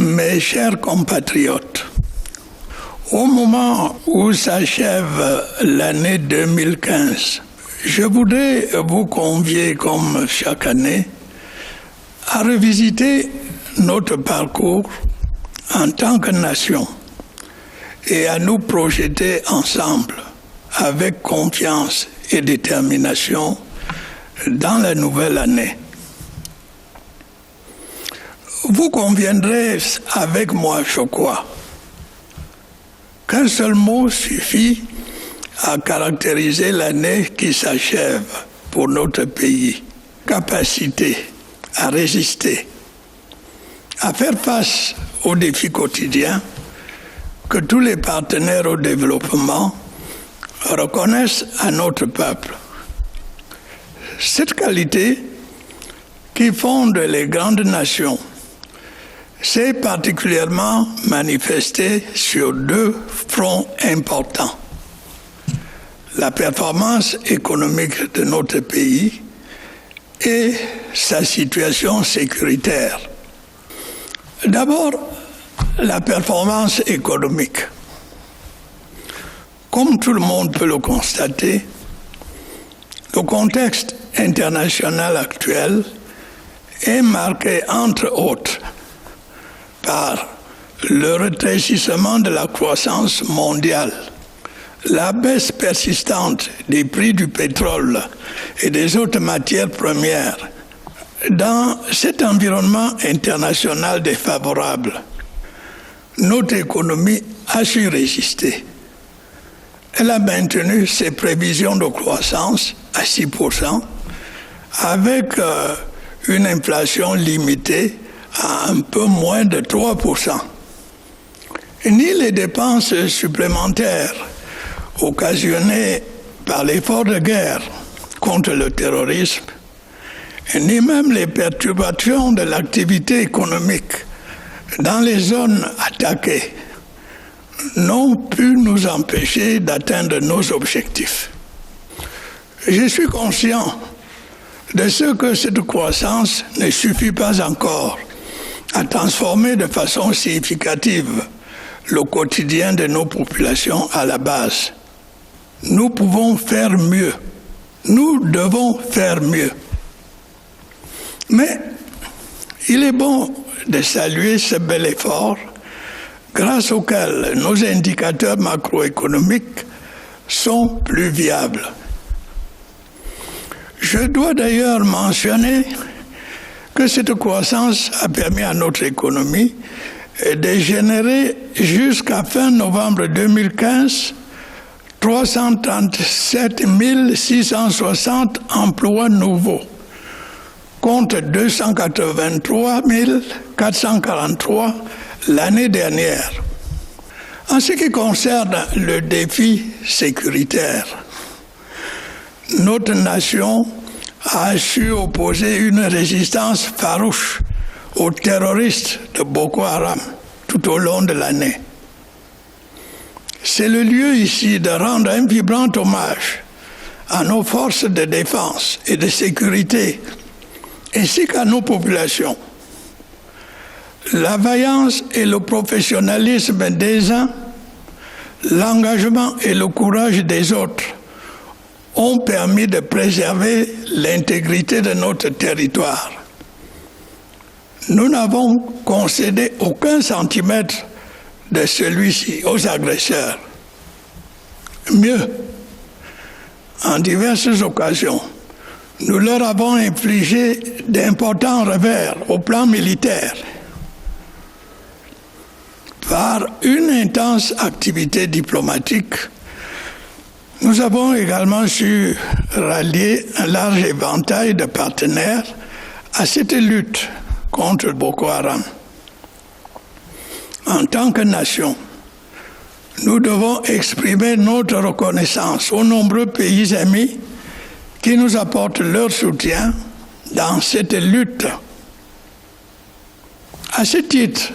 Mes chers compatriotes, au moment où s'achève l'année 2015, je voudrais vous convier, comme chaque année, à revisiter notre parcours en tant que nation et à nous projeter ensemble avec confiance et détermination dans la nouvelle année. Vous conviendrez avec moi, je crois, qu'un seul mot suffit à caractériser l'année qui s'achève pour notre pays. Capacité à résister, à faire face aux défis quotidiens que tous les partenaires au développement reconnaissent à notre peuple. Cette qualité qui fonde les grandes nations s'est particulièrement manifestée sur deux fronts importants. La performance économique de notre pays et sa situation sécuritaire. D'abord, la performance économique. Comme tout le monde peut le constater, le contexte international actuel est marqué, entre autres, par le rétrécissement de la croissance mondiale, la baisse persistante des prix du pétrole et des autres matières premières. Dans cet environnement international défavorable, notre économie a su résister. Elle a maintenu ses prévisions de croissance à 6%, avec une inflation limitée à un peu moins de 3%. Ni les dépenses supplémentaires occasionnées par l'effort de guerre contre le terrorisme, ni même les perturbations de l'activité économique dans les zones attaquées n'ont pu nous empêcher d'atteindre nos objectifs. Je suis conscient de ce que cette croissance ne suffit pas encore à transformer de façon significative le quotidien de nos populations à la base. Nous pouvons faire mieux. Nous devons faire mieux. Mais il est bon de saluer ce bel effort grâce auquel nos indicateurs macroéconomiques sont plus viables. Je dois d'ailleurs mentionner que cette croissance a permis à notre économie de générer jusqu'à fin novembre 2015 337 660 emplois nouveaux, contre 283 443 l'année dernière. En ce qui concerne le défi sécuritaire, notre nation a su opposer une résistance farouche aux terroristes de Boko Haram tout au long de l'année. C'est le lieu ici de rendre un vibrant hommage à nos forces de défense et de sécurité, ainsi qu'à nos populations. La vaillance et le professionnalisme des uns, l'engagement et le courage des autres ont permis de préserver l'intégrité de notre territoire. Nous n'avons concédé aucun centimètre de celui-ci aux agresseurs. Mieux, en diverses occasions, nous leur avons infligé d'importants revers au plan militaire par une intense activité diplomatique. Nous avons également su rallier un large éventail de partenaires à cette lutte contre Boko Haram. En tant que nation, nous devons exprimer notre reconnaissance aux nombreux pays amis qui nous apportent leur soutien dans cette lutte. À ce titre,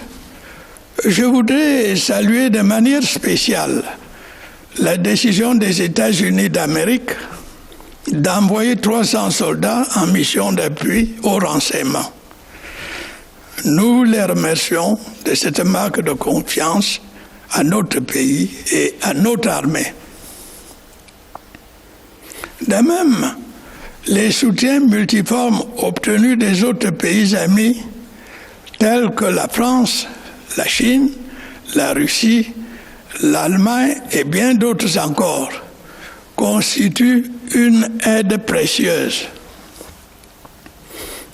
je voudrais saluer de manière spéciale la décision des États-Unis d'Amérique d'envoyer 300 soldats en mission d'appui au renseignement. Nous les remercions de cette marque de confiance à notre pays et à notre armée. De même, les soutiens multiformes obtenus des autres pays amis, tels que la France, la Chine, la Russie, l'Allemagne et bien d'autres encore, constituent une aide précieuse.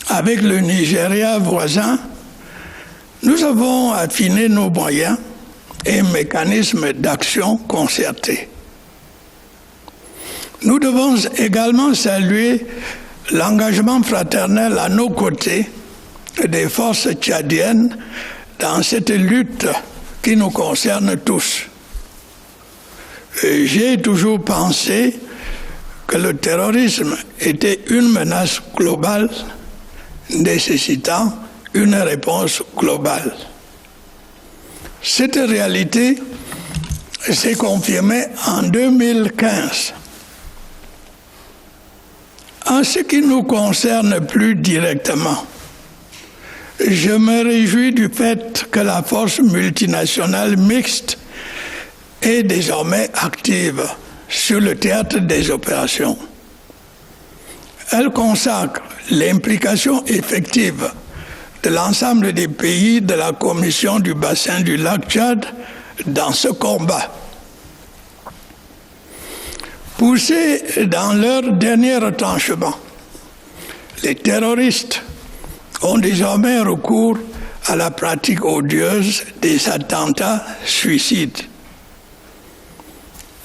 Avec le Nigeria voisin, nous avons affiné nos moyens et mécanismes d'action concertés. Nous devons également saluer l'engagement fraternel à nos côtés des forces tchadiennes dans cette lutte qui nous concerne tous. J'ai toujours pensé que le terrorisme était une menace globale nécessitant une réponse globale. Cette réalité s'est confirmée en 2015. En ce qui nous concerne plus directement, je me réjouis du fait que la force multinationale mixte est désormais active sur le théâtre des opérations. Elle consacre l'implication effective de l'ensemble des pays de la Commission du bassin du lac Tchad dans ce combat. Poussés dans leur dernier retranchement, les terroristes ont désormais recours à la pratique odieuse des attentats suicides.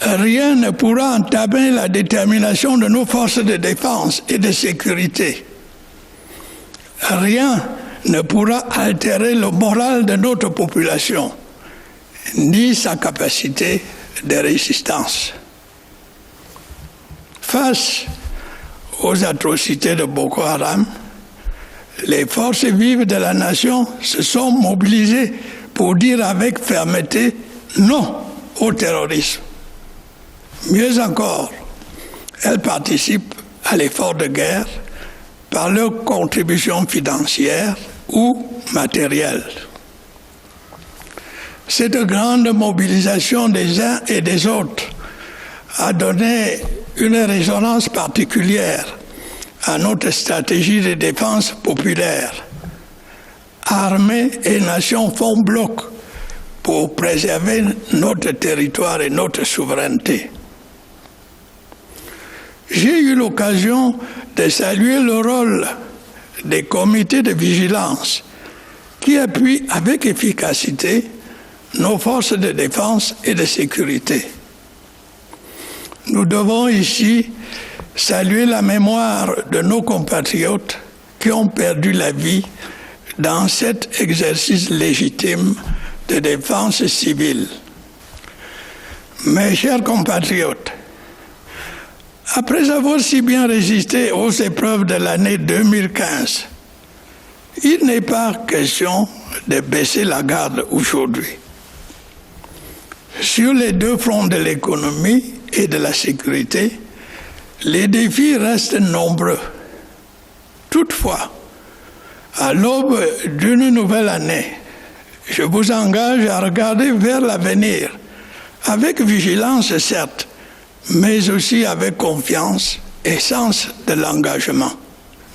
Rien ne pourra entamer la détermination de nos forces de défense et de sécurité. Rien ne pourra altérer le moral de notre population, ni sa capacité de résistance. Face aux atrocités de Boko Haram, les forces vives de la nation se sont mobilisées pour dire avec fermeté non au terrorisme. Mieux encore, elles participent à l'effort de guerre par leur contribution financière ou matérielle. Cette grande mobilisation des uns et des autres a donné une résonance particulière à notre stratégie de défense populaire. Armées et nations font bloc pour préserver notre territoire et notre souveraineté. J'ai eu l'occasion de saluer le rôle des comités de vigilance qui appuient avec efficacité nos forces de défense et de sécurité. Nous devons ici saluer la mémoire de nos compatriotes qui ont perdu la vie dans cet exercice légitime de défense civile. Mes chers compatriotes, après avoir si bien résisté aux épreuves de l'année 2015, il n'est pas question de baisser la garde aujourd'hui. Sur les deux fronts de l'économie et de la sécurité, les défis restent nombreux. Toutefois, à l'aube d'une nouvelle année, je vous engage à regarder vers l'avenir, avec vigilance certes, mais aussi avec confiance et sens de l'engagement.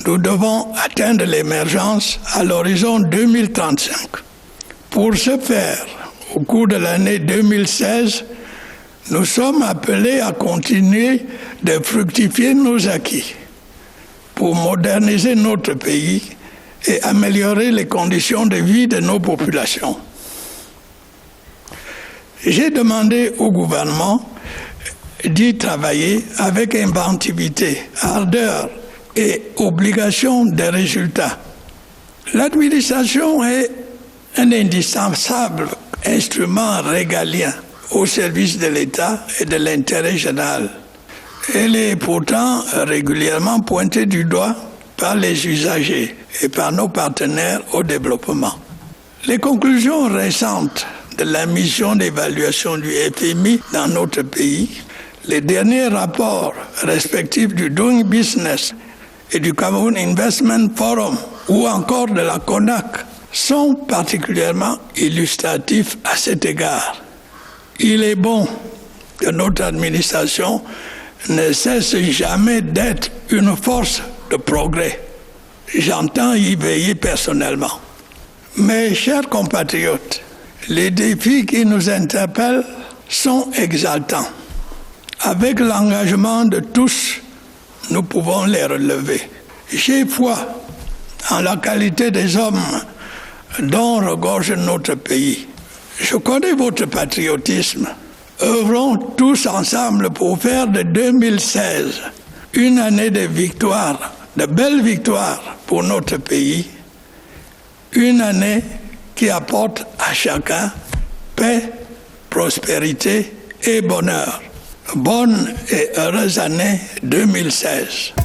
Nous devons atteindre l'émergence à l'horizon 2035. Pour ce faire, au cours de l'année 2016, nous sommes appelés à continuer de fructifier nos acquis pour moderniser notre pays et améliorer les conditions de vie de nos populations. J'ai demandé au gouvernement d'y travailler avec inventivité, ardeur et obligation de résultats. L'administration est un indispensable instrument régalien au service de l'État et de l'intérêt général. Elle est pourtant régulièrement pointée du doigt par les usagers et par nos partenaires au développement. Les conclusions récentes de la mission d'évaluation du FMI dans notre pays, les derniers rapports respectifs du Doing Business et du Cameroon Investment Forum ou encore de la CONAC sont particulièrement illustratifs à cet égard. Il est bon que notre administration ne cesse jamais d'être une force de progrès. J'entends y veiller personnellement. Mes chers compatriotes, les défis qui nous interpellent sont exaltants. Avec l'engagement de tous, nous pouvons les relever. J'ai foi en la qualité des hommes dont regorge notre pays. Je connais votre patriotisme. Œuvrons tous ensemble pour faire de 2016 une année de victoires, de belles victoires pour notre pays, une année qui apporte à chacun paix, prospérité et bonheur. Bonne et heureuse année 2016.